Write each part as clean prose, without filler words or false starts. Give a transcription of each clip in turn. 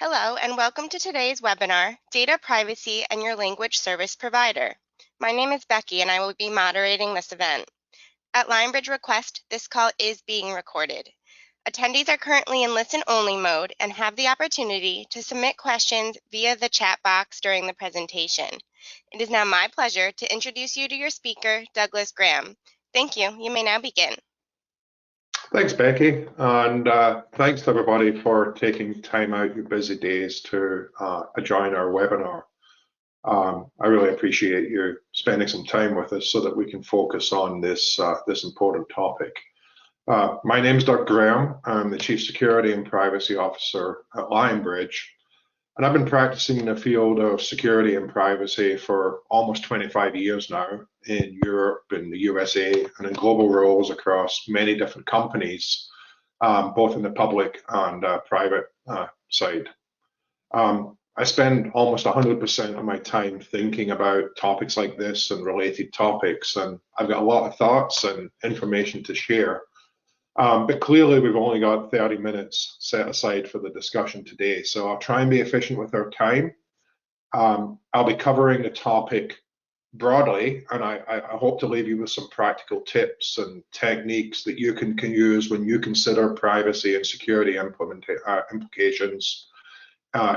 Hello, and welcome to today's webinar, Data Privacy and Your Language Service Provider. My name is Becky, and I will be moderating this event. At Lionbridge request, this call is being recorded. Attendees are currently in listen-only mode and have the opportunity to submit questions via the chat box during the presentation. It is now my pleasure to introduce you to your speaker, Douglas Graham. Thank you. You may now begin. Thanks, Becky, and thanks to everybody for taking time out your busy days to join our webinar. I really appreciate you spending some time with us so that we can focus on this important topic. My name is Doug Graham. I'm the Chief Security and Privacy Officer at Lionbridge, and I've been practicing in the field of security and privacy for almost 25 years now in Europe, in the USA, and in global roles across many different companies, both in the public and private side. I spend almost 100% of my time thinking about topics like this and related topics, and I've got a lot of thoughts and information to share. But clearly, we've only got 30 minutes set aside for the discussion today, so I'll try and be efficient with our time. I'll be covering the topic broadly, and I hope to leave you with some practical tips and techniques that you can use when you consider privacy and security implications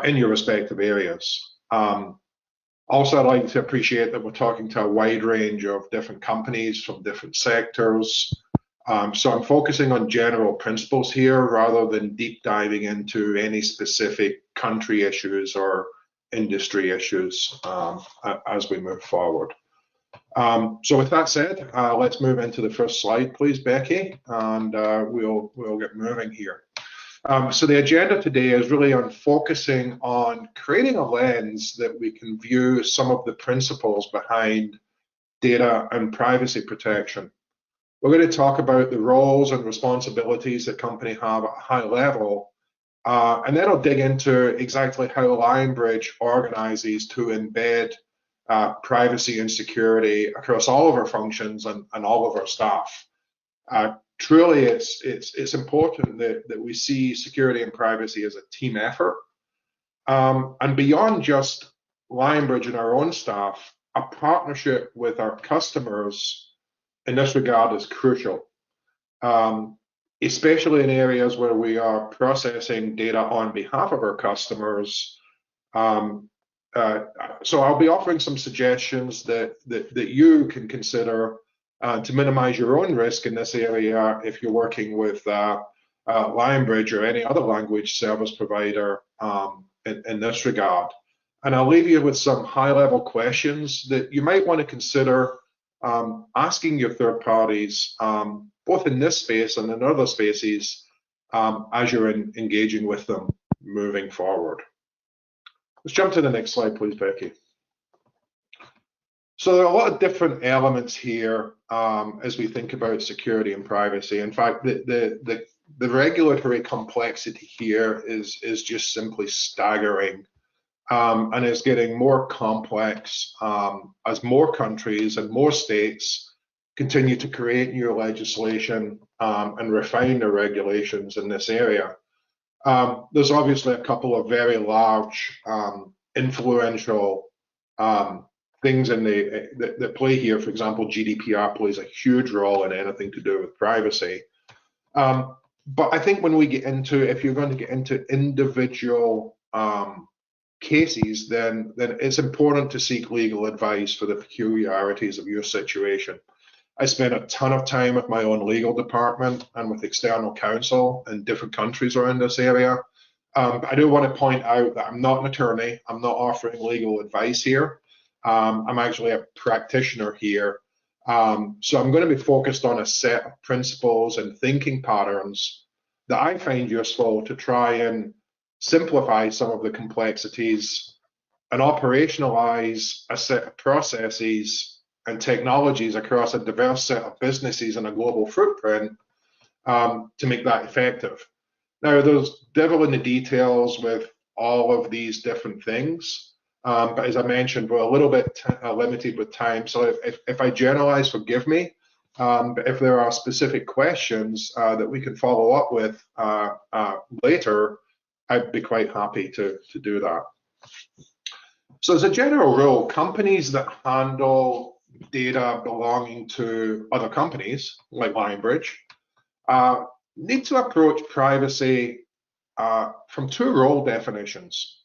in your respective areas. Also, I'd like to appreciate that we're talking to a wide range of different companies from different sectors. So I'm focusing on general principles here rather than deep diving into any specific country issues or industry issues as we move forward. So with that said, let's move into the first slide, please, Becky, and we'll get moving here. So the agenda today is really on focusing on creating a lens that we can view some of the principles behind data and privacy protection. We're going to talk about the roles and responsibilities that companies have at a high level, and then I'll dig into exactly how Lionbridge organizes to embed privacy and security across all of our functions and all of our staff. Truly, it's important that we see security and privacy as a team effort, and beyond just Lionbridge and our own staff, a partnership with our customers in this regard is crucial, especially in areas where we are processing data on behalf of our customers. So I'll be offering some suggestions that you can consider to minimize your own risk in this area if you're working with Lionbridge or any other language service provider in this regard. And I'll leave you with some high-level questions that you might want to consider asking your third parties, both in this space and in other spaces, as you're engaging with them moving forward. Let's jump to the next slide, please, Becky. So there are a lot of different elements here as we think about security and privacy. In fact, the regulatory complexity here is just simply staggering. And it's getting more complex as more countries and more states continue to create new legislation and refine their regulations in this area. There's obviously a couple of very large, influential things that play here. For example, GDPR plays a huge role in anything to do with privacy. But I think when we get into, if you're going to get into individual cases, then it's important to seek legal advice for the peculiarities of your situation. I spend a ton of time with my own legal department and with external counsel in different countries around this area. I do want to point out that I'm not an attorney. I'm not offering legal advice here. I'm actually a practitioner here. So I'm going to be focused on a set of principles and thinking patterns that I find useful to try and simplify some of the complexities and operationalize a set of processes and technologies across a diverse set of businesses and a global footprint to make that effective. Now, there's devil in the details with all of these different things, but as I mentioned, we're a little bit limited with time, so if I generalize, forgive me. But if there are specific questions that we can follow up with later, I'd be quite happy to do that. So as a general rule, companies that handle data belonging to other companies, like Lionbridge, need to approach privacy from two role definitions.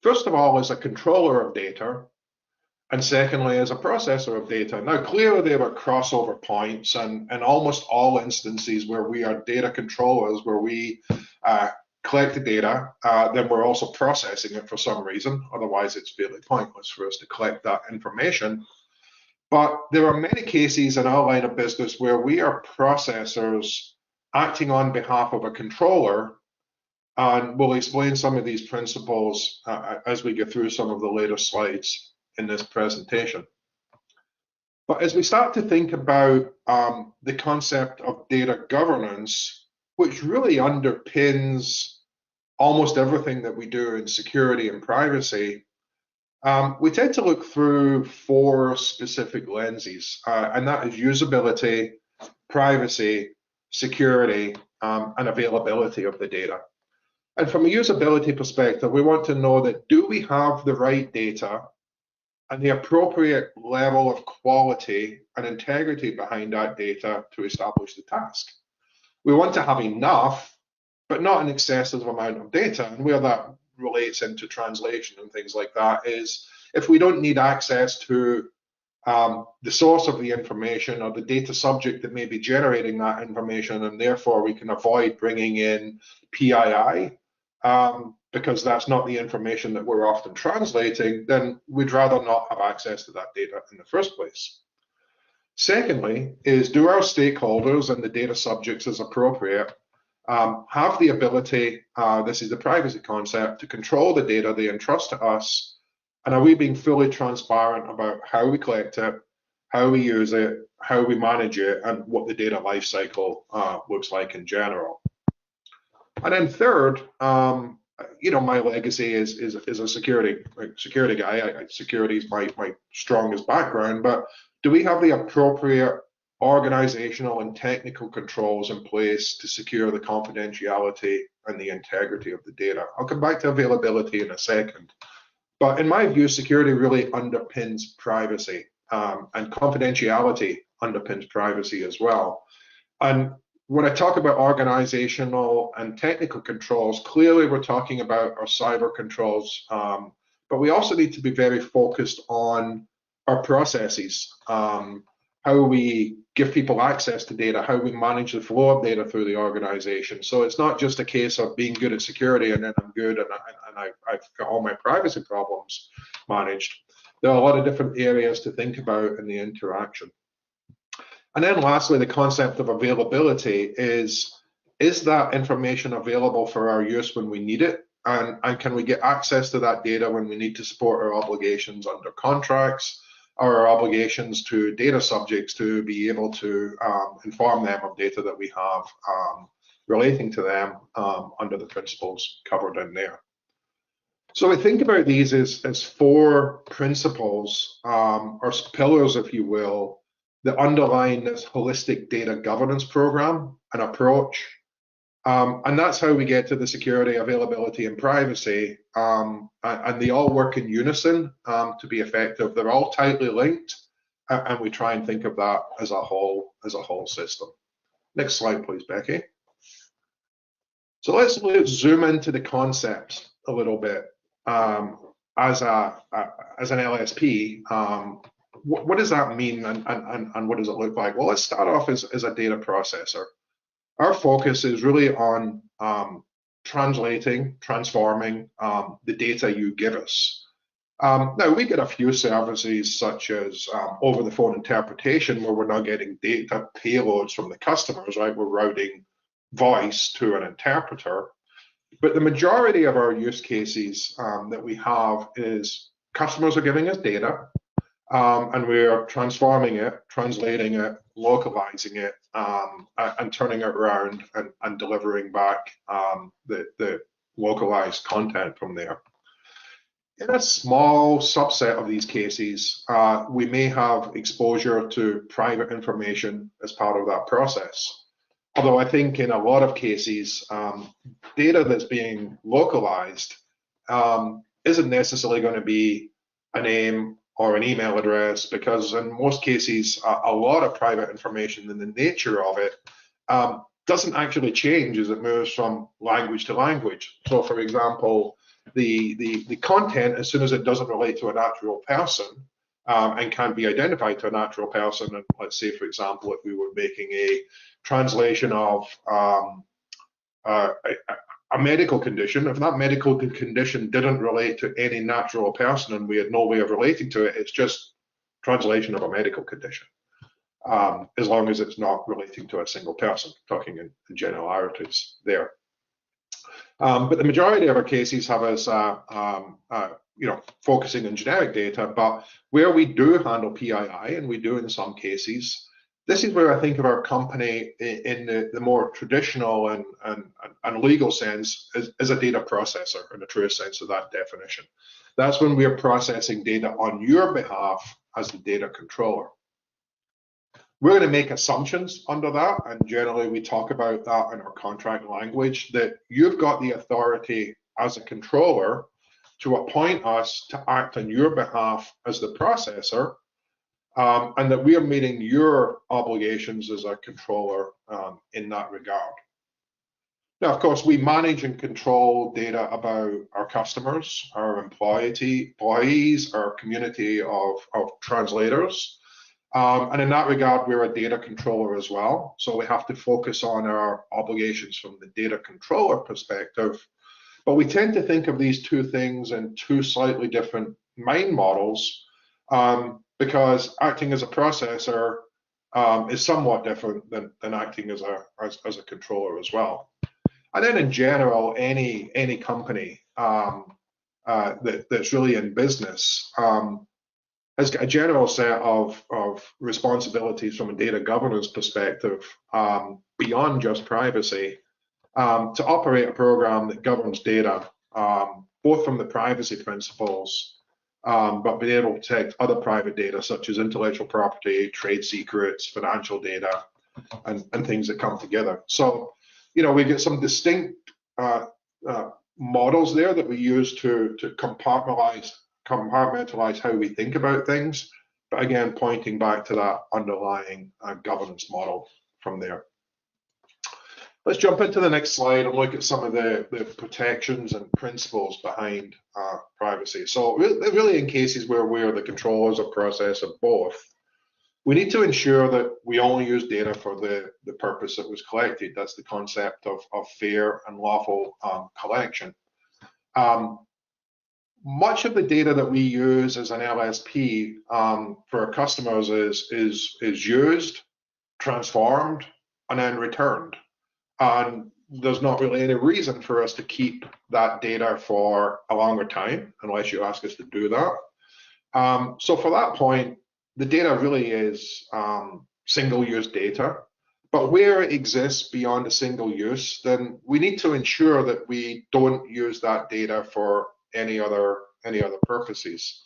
First of all, as a controller of data, and secondly, as a processor of data. Now, clearly there were crossover points, and in almost all instances where we are data controllers, where we collect the data, then we're also processing it for some reason. Otherwise, it's fairly pointless for us to collect that information. But there are many cases in our line of business where we are processors acting on behalf of a controller, and we'll explain some of these principles as we get through some of the later slides in this presentation. But as we start to think about the concept of data governance, which really underpins almost everything that we do in security and privacy, we tend to look through four specific lenses, and that is usability, privacy, security, and availability of the data. And from a usability perspective, we want to know that, do we have the right data and the appropriate level of quality and integrity behind that data to establish the task? We want to have enough, but not an excessive amount of data. And where that relates into translation and things like that is if we don't need access to the source of the information or the data subject that may be generating that information, and therefore we can avoid bringing in PII, because that's not the information that we're often translating, then we'd rather not have access to that data in the first place. Secondly, is do our stakeholders and the data subjects as appropriate have the ability, this is the privacy concept, to control the data they entrust to us, and are we being fully transparent about how we collect it, how we use it, how we manage it, and what the data lifecycle looks like in general. And then third, my legacy is a security guy. Security is my strongest background, but do we have the appropriate organizational and technical controls in place to secure the confidentiality and the integrity of the data? I'll come back to availability in a second. But in my view, security really underpins privacy, and confidentiality underpins privacy as well. And when I talk about organizational and technical controls, clearly we're talking about our cyber controls, but we also need to be very focused on our processes, how we give people access to data, how we manage the flow of data through the organization. So it's not just a case of being good at security and then I'm good and I've got all my privacy problems managed. There are a lot of different areas to think about in the interaction. And then lastly, the concept of availability is that information available for our use when we need it? And can we get access to that data when we need to support our obligations under contracts, or our obligations to data subjects to be able to inform them of data that we have relating to them under the principles covered in there. So we think about these as four principles, or pillars, if you will, that underline this holistic data governance program and approach. And that's how we get to the security, availability, and privacy. And they all work in unison to be effective. They're all tightly linked, and we try and think of that as a whole system. Next slide, please, Becky. So let's zoom into the concepts a little bit. As an LSP, what does that mean, and what does it look like? Well, let's start off as a data processor. Our focus is really on translating, transforming the data you give us. Now, we get a few services such as over-the-phone interpretation, where we're not getting data payloads from the customers, right? We're routing voice to an interpreter. But the majority of our use cases that we have is customers are giving us data, and we are transforming it, translating it, localizing it, and turning it around and delivering back the localized content from there. In a small subset of these cases, we may have exposure to private information as part of that process. Although I think in a lot of cases, data that's being localized isn't necessarily going to be a name or an email address, because in most cases, a lot of private information and the nature of it doesn't actually change as it moves from language to language. So, for example, the content, as soon as it doesn't relate to a natural person and can be identified to a natural person, and let's say, for example, if we were making a translation of a medical condition, if that medical condition didn't relate to any natural person and we had no way of relating to it, it's just translation of a medical condition, as long as it's not relating to a single person, talking in generalities there. But the majority of our cases have us focusing on generic data, but where we do handle PII, and we do in some cases, this is where I think of our company in the more traditional and legal sense as a data processor in the truest sense of that definition. That's when we are processing data on your behalf as the data controller. We're going to make assumptions under that, and generally we talk about that in our contract language, that you've got the authority as a controller to appoint us to act on your behalf as the processor, and that we are meeting your obligations as a controller in that regard. Now, of course, we manage and control data about our customers, our employees, our community of translators. And in that regard, we're a data controller as well. So we have to focus on our obligations from the data controller perspective. But we tend to think of these two things in two slightly different mind models, because acting as a processor is somewhat different than acting as a controller as well. And then in general, any company that's really in business has got a general set of responsibilities from a data governance perspective, beyond just privacy, to operate a program that governs data, both from the privacy principles, but be able to protect other private data such as intellectual property, trade secrets, financial data, and things that come together. So, we get some distinct models there that we use to compartmentalize how we think about things, but again, pointing back to that underlying governance model from there. Let's jump into the next slide and look at some of the protections and principles behind privacy. So really in cases where we're the controllers or processor both, we need to ensure that we only use data for the purpose that was collected. That's the concept of fair and lawful collection. Much of the data that we use as an LSP for our customers is used, transformed, and then returned. And there's not really any reason for us to keep that data for a longer time unless you ask us to do that. So for that point, the data really is single-use data. But where it exists beyond a single use, then we need to ensure that we don't use that data for any other purposes,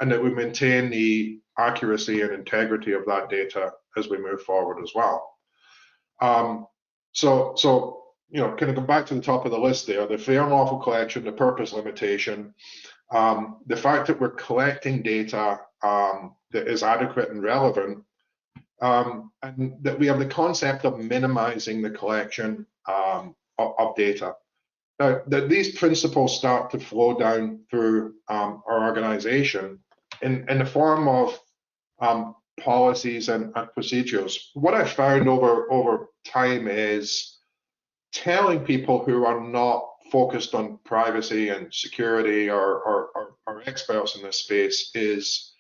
and that we maintain the accuracy and integrity of that data as we move forward as well. So kind of go back to the top of the list there, the fair and lawful collection, the purpose limitation, the fact that we're collecting data that is adequate and relevant, and that we have the concept of minimizing the collection of data. Now, these principles start to flow down through our organization in the form of policies and procedures. What I've found over time is telling people who are not focused on privacy and security or experts in this space is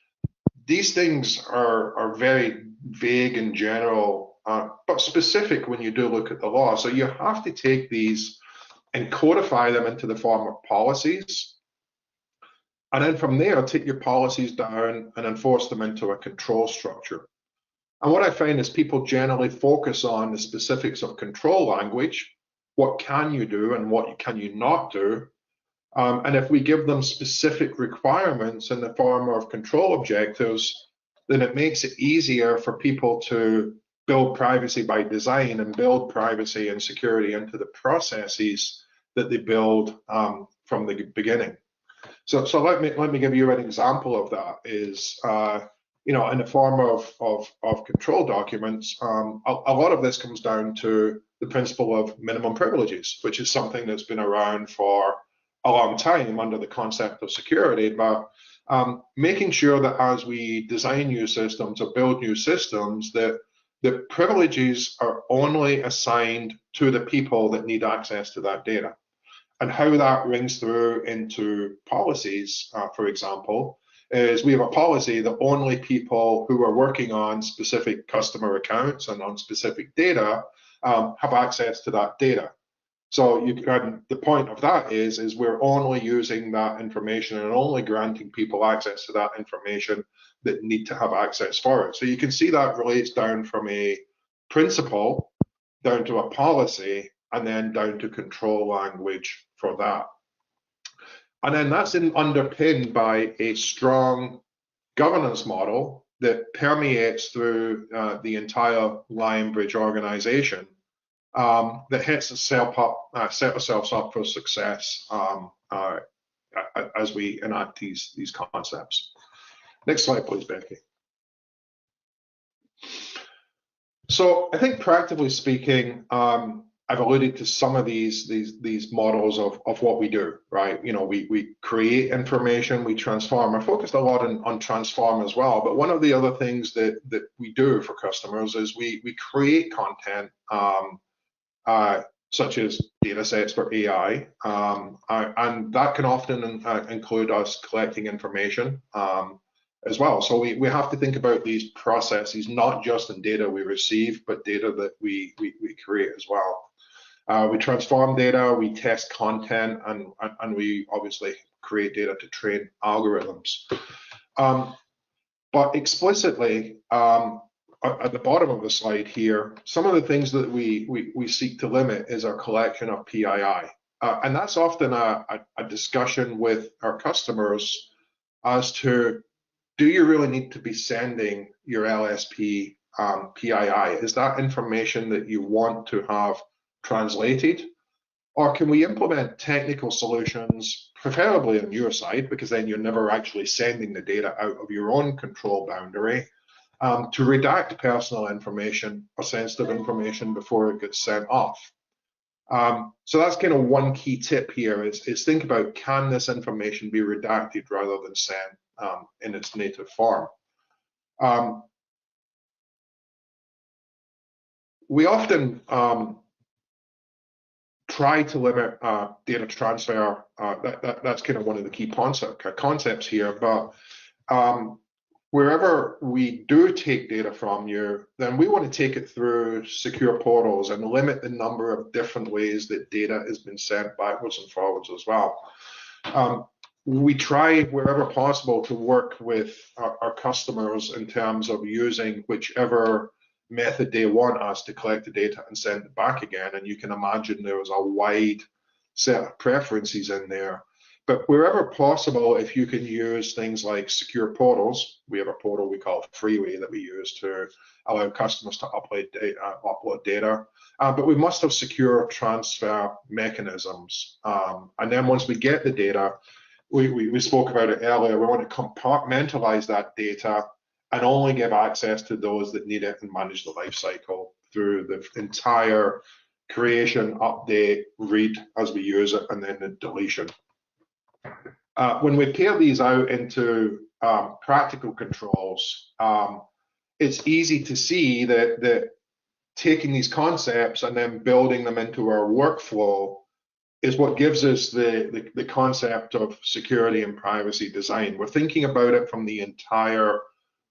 these things are very vague in general, but specific when you do look at the law. So you have to take these and codify them into the form of policies. And then from there, take your policies down and enforce them into a control structure. And what I find is people generally focus on the specifics of control language. What can you do and what can you not do? And if we give them specific requirements in the form of control objectives, then it makes it easier for people to build privacy by design and build privacy and security into the processes that they build from the beginning. So let me give you an example of that. Is in the form of control documents. A lot of this comes down to the principle of minimum privileges, which is something that's been around for a long time under the concept of security, but making sure that as we design new systems or build new systems, that the privileges are only assigned to the people that need access to that data. And how that rings through into policies, for example, is we have a policy that only people who are working on specific customer accounts and on specific data have access to that data. So the point of that is we're only using that information and only granting people access to that information that need to have access for it. So you can see that relates down from a principle down to a policy and then down to control language for that. And then that's underpinned by a strong governance model that permeates through the entire Lionbridge organization that set ourselves up for success as we enact these concepts. Next slide, please, Becky. So I think practically speaking, I've alluded to some of these models of what we do, right? We create information, we transform. I focused a lot on transform as well, but one of the other things that we do for customers is we create content such as data sets for AI, and that can often include us collecting information as well. So we have to think about these processes, not just in data we receive, but data that we create as well. We transform data, we test content, and we obviously create data to train algorithms. But explicitly, at the bottom of the slide here, some of the things that we seek to limit is our collection of PII. And that's often a discussion with our customers as to, do you really need to be sending your LSP PII? Is that information that you want to have translated? Or can we implement technical solutions, preferably on your side, because then you're never actually sending the data out of your own control boundary, to redact personal information or sensitive information before it gets sent off? So that's kind of one key tip here is think about, can this information be redacted rather than sent in its native form? We often try to limit data transfer. That's kind of one of the key concepts here, but wherever we do take data from you, then we want to take it through secure portals and limit the number of different ways that data has been sent backwards and forwards as well. We try wherever possible to work with our customers in terms of using whichever method they want us to collect the data and send it back again. And you can imagine there was a wide set of preferences in there. But wherever possible, if you can use things like secure portals, we have a portal we call Freeway that we use to allow customers to upload data. But we must have secure transfer mechanisms. And then once we get the data, we spoke about it earlier, we want to compartmentalize that data and only give access to those that need it and manage the life cycle through the entire creation, update, read as we use it, and then the deletion. When we pair these out into practical controls, it's easy to see that taking these concepts and then building them into our workflow is what gives us the concept of security and privacy design. We're thinking about it from the entire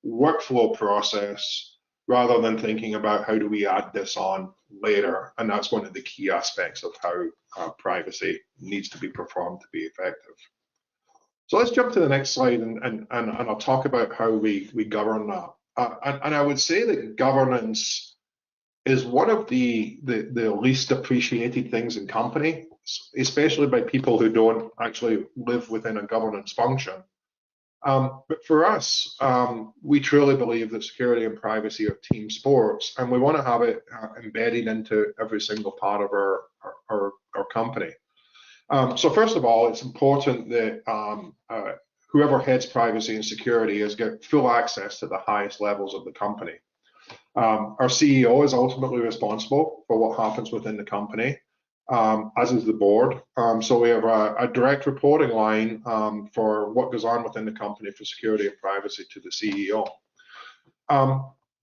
workflow process rather than thinking about how do we add this on later. And that's one of the key aspects of how privacy needs to be performed to be effective. So let's jump to the next slide and I'll talk about how we govern that. And I would say that governance is one of the least appreciated things in company, especially by people who don't actually live within a governance function. But for us, we truly believe that security and privacy are team sports, and we want to have it embedded into every single part of our company. So first of all, it's important that whoever heads privacy and security is get full access to the highest levels of the company. Our CEO is ultimately responsible for what happens within the company, as is the board. So we have a direct reporting line for what goes on within the company for security and privacy to the CEO.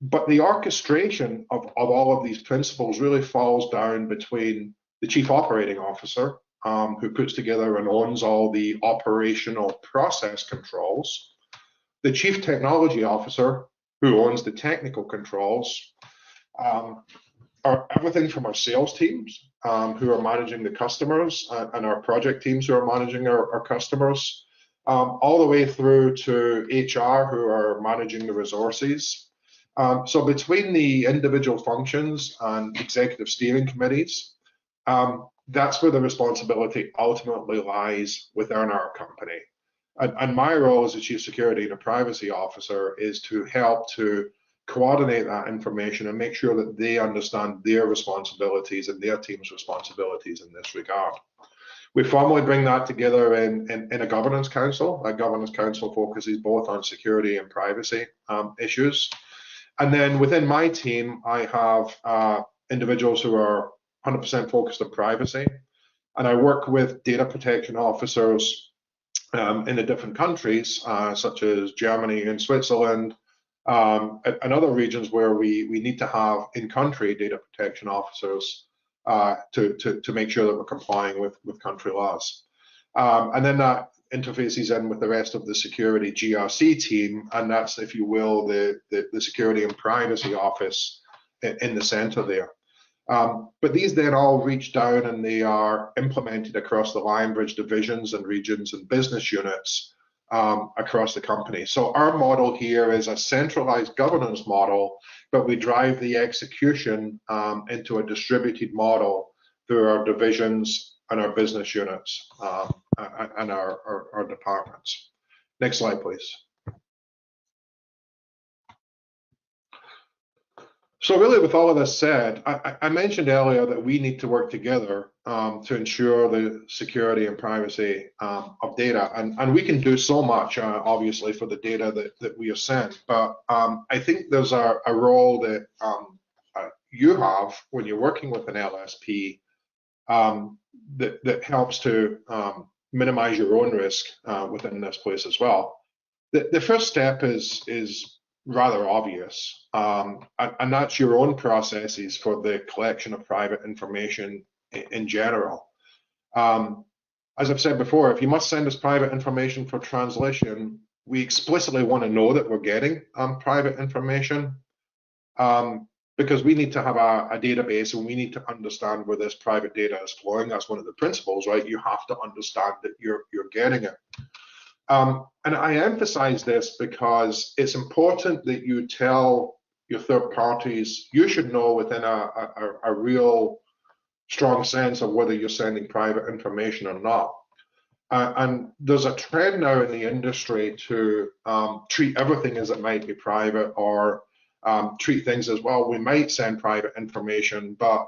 But the orchestration of all of these principles really falls down between the chief operating officer, who puts together and owns all the operational process controls, the chief technology officer, who owns the technical controls, everything from our sales teams, who are managing the customers, and our project teams who are managing our customers, all the way through to HR, who are managing the resources. So between the individual functions and executive steering committees, that's where the responsibility ultimately lies within our company. And my role as the Chief Security and Privacy Officer is to help to coordinate that information and make sure that they understand their responsibilities and their team's responsibilities in this regard. We formally bring that together in a governance council. A governance council focuses both on security and privacy issues. And then within my team, I have individuals who are 100% focused on privacy. And I work with data protection officers in the different countries, such as Germany and Switzerland, and other regions where we need to have in-country data protection officers to make sure that we're complying with country laws. And then that interfaces in with the rest of the security GRC team, and that's, if you will, the security and privacy office in the center there. But these then all reach down and they are implemented across the Lionbridge divisions and regions and business units across the company. So our model here is a centralized governance model, but we drive the execution into a distributed model through our divisions and our business units and our departments. Next slide, please. So really, with all of this said, I mentioned earlier that we need to work together to ensure the security and privacy of data, and we can do so much, obviously, for the data that we are sent. But I think there's a role that you have when you're working with an LSP that helps to minimize your own risk within this place as well. The first step is rather obvious, and that's your own processes for the collection of private information in general. As I've said before, if you must send us private information for translation, we explicitly want to know that we're getting private information, because we need to have a database and we need to understand where this private data is flowing. That's one of the principles, right? You have to understand that you're getting it. And I emphasize this because it's important that you tell your third parties, you should know within a real strong sense of whether you're sending private information or not. And there's a trend now in the industry to treat everything as it might be private, or treat things as, well, we might send private information, but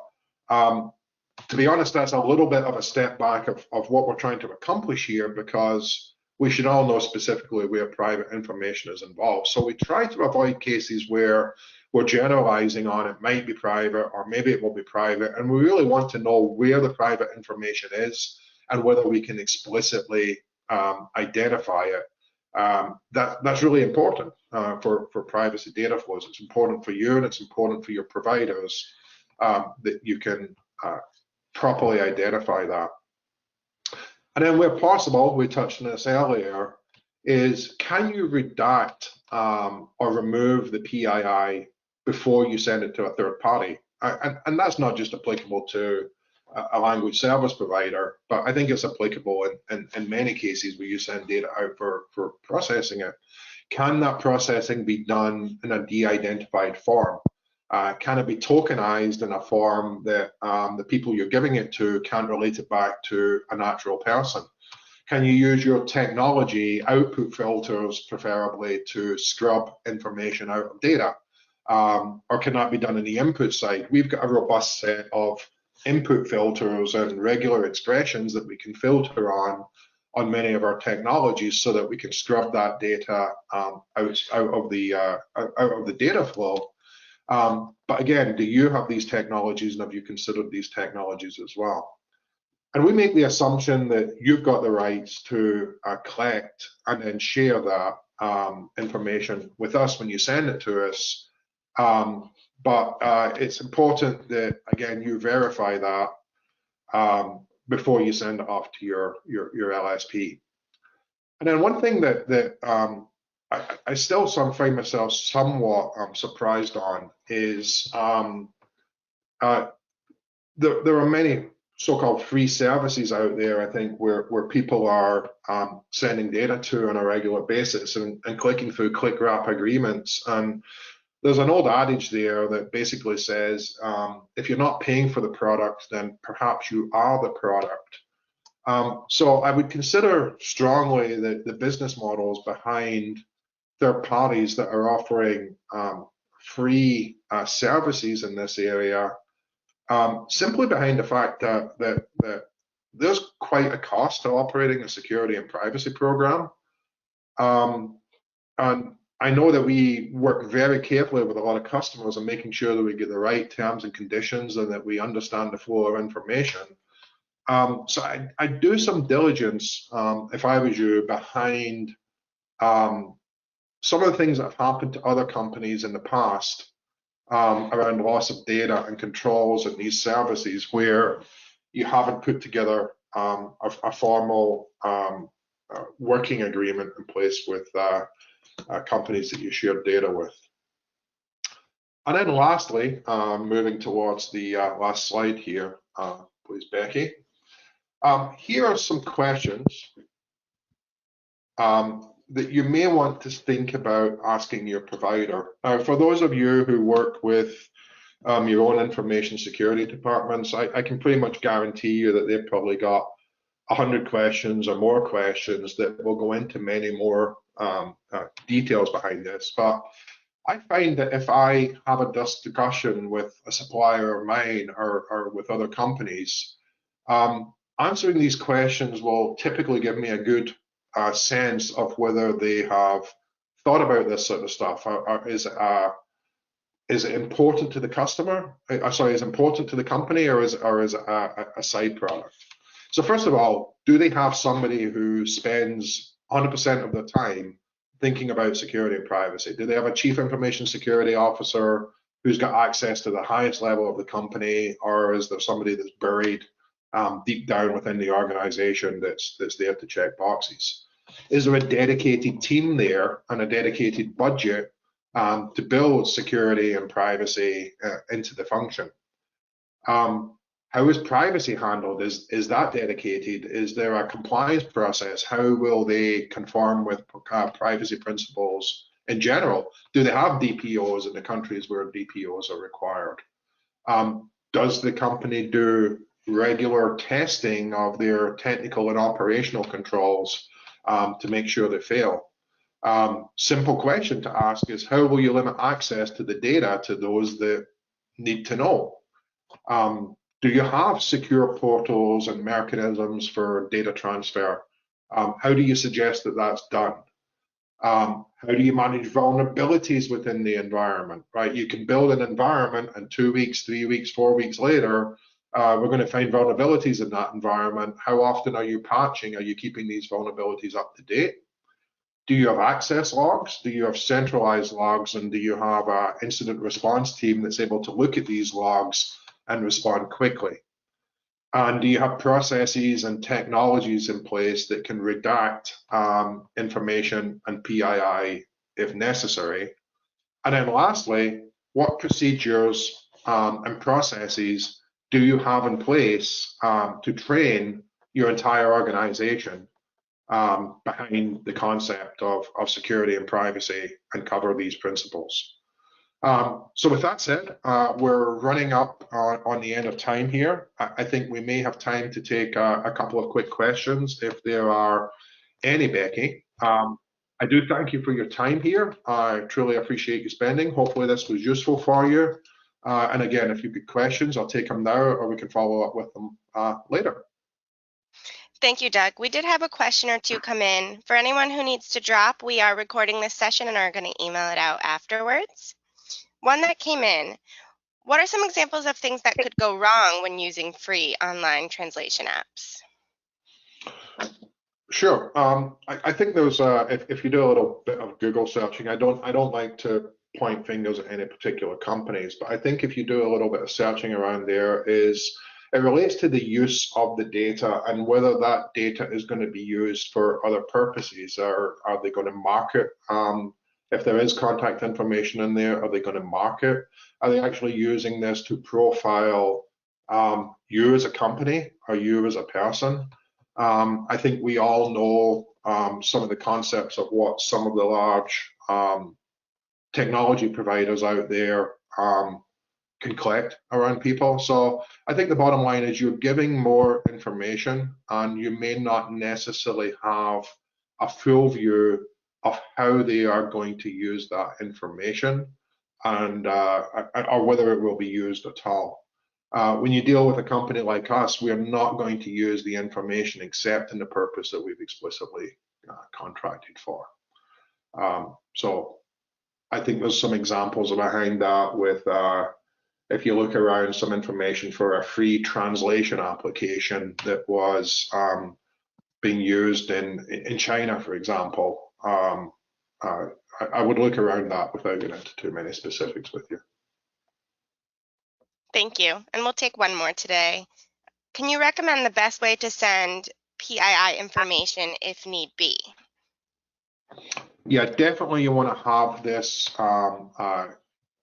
to be honest, that's a little bit of a step back of what we're trying to accomplish here, because we should all know specifically where private information is involved. So we try to avoid cases where we're generalizing on it might be private or maybe it will be private, and we really want to know where the private information is and whether we can explicitly identify it. That's really important for privacy data flows. It's important for you and it's important for your providers that you can properly identify that. And then where possible, we touched on this earlier, is can you redact or remove the PII before you send it to a third party? And that's not just applicable to a language service provider, but I think it's applicable in many cases where you send data out for processing it. Can that processing be done in a de-identified form? Can it be tokenized in a form that the people you're giving it to can't relate it back to a natural person? Can you use your technology output filters, preferably, to scrub information out of data? Or can that be done on the input side? We've got a robust set of input filters and regular expressions that we can filter on many of our technologies, so that we can scrub that data out of the data flow. But again, do you have these technologies, and have you considered these technologies as well? And we make the assumption that you've got the rights to collect and then share that information with us when you send it to us. But it's important that, again, you verify that before you send it off to your LSP. And then one thing that I still find myself somewhat surprised on is there are many so-called free services out there, I think, where people are sending data to on a regular basis and clicking through click wrap agreements. And there's an old adage there that basically says, if you're not paying for the product, then perhaps you are the product. So I would consider strongly that the business models behind third parties that are offering free services in this area, simply behind the fact that there's quite a cost to operating a security and privacy program. And I know that we work very carefully with a lot of customers on making sure that we get the right terms and conditions and that we understand the flow of information. So I do some diligence, if I was you, behind some of the things that have happened to other companies in the past around loss of data and controls and these services, where you haven't put together a formal working agreement in place with companies that you share data with. And then lastly, moving towards the last slide here, please, Becky. Here are some questions that you may want to think about asking your provider. For those of you who work with your own information security departments, I can pretty much guarantee you that they've probably got 100 questions or more questions that will go into many more details behind this. But I find that if I have a discussion with a supplier of mine or with other companies, answering these questions will typically give me a good sense of whether they have thought about this sort of stuff. Is it important to the customer? Sorry, is it important to the company, or is it a side product? So first of all, do they have somebody who spends 100% of their time thinking about security and privacy? Do they have a chief information security officer who's got access to the highest level of the company, or is there somebody that's buried deep down within the organization that's there to check boxes? Is there a dedicated team there and a dedicated budget to build security and privacy into the function? How is privacy handled? Is that dedicated? Is there a compliance process? How will they conform with privacy principles in general? Do they have DPOs in the countries where DPOs are required? Does the company do regular testing of their technical and operational controls to make sure they fail? Simple question to ask is, how will you limit access to the data to those that need to know? Do you have secure portals and mechanisms for data transfer? How do you suggest that that's done? How do you manage vulnerabilities within the environment, right? You can build an environment and 2 weeks, 3 weeks, 4 weeks later, we're going to find vulnerabilities in that environment. How often are you patching? Are you keeping these vulnerabilities up to date? Do you have access logs? Do you have centralized logs? And do you have an incident response team that's able to look at these logs and respond quickly? And do you have processes and technologies in place that can redact information and PII if necessary? And then lastly, what procedures and processes do you have in place to train your entire organization behind the concept of security and privacy and cover these principles? So with that said, we're running up on the end of time here. I think we may have time to take a couple of quick questions if there are any, Becky. I do thank you for your time here. I truly appreciate you spending. Hopefully this was useful for you. And again, if you've got questions, I'll take them now or we can follow up with them later. Thank you, Doug. We did have a question or two come in. For anyone who needs to drop, we are recording this session and are going to email it out afterwards. One that came in, what are some examples of things that could go wrong when using free online translation apps? Sure. I think there's if you do a little bit of Google searching, I don't like to point fingers at any particular companies, but I think if you do a little bit of searching around there, it relates to the use of the data and whether that data is going to be used for other purposes. Are they going to market? If there is contact information in there, are they going to market? Are they actually using this to profile you as a company or you as a person? I think we all know some of the concepts of what some of the large technology providers out there can collect around people. So I think the bottom line is you're giving more information and you may not necessarily have a full view of how they are going to use that information and or whether it will be used at all. When you deal with a company like us, we are not going to use the information except in the purpose that we've explicitly contracted for. So I think there's some examples behind that with, if you look around some information for a free translation application that was being used in China, for example, I would look around that without getting into too many specifics with you. Thank you. And we'll take one more today. Can you recommend the best way to send PII information if need be? Yeah, definitely you want to have this,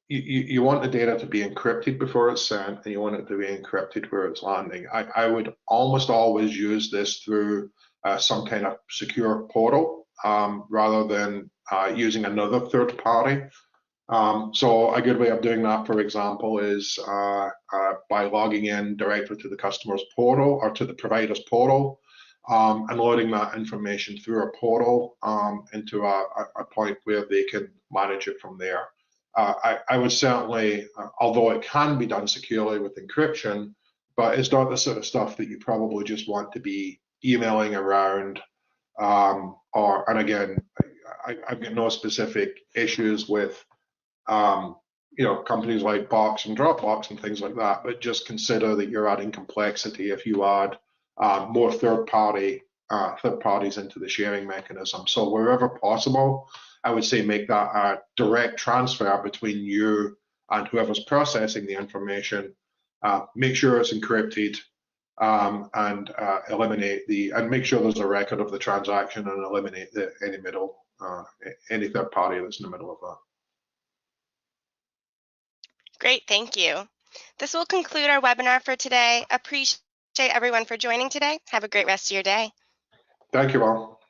you want the data to be encrypted before it's sent and you want it to be encrypted where it's landing. I would almost always use this through some kind of secure portal rather than using another third party. So a good way of doing that, for example, is by logging in directly to the customer's portal or to the provider's portal and loading that information through a portal into a point where they can manage it from there. I would certainly, although it can be done securely with encryption, but it's not the sort of stuff that you probably just want to be emailing around. And again, I've got no specific issues with companies like Box and Dropbox and things like that, but just consider that you're adding complexity if you add more third parties into the sharing mechanism. So wherever possible, I would say make that a direct transfer between you and whoever's processing the information. Make sure it's encrypted and make sure there's a record of the transaction and eliminate any third party that's in the middle of that. Great, thank you. This will conclude our webinar for today. Appreciate everyone for joining today. Have a great rest of your day. Thank you all.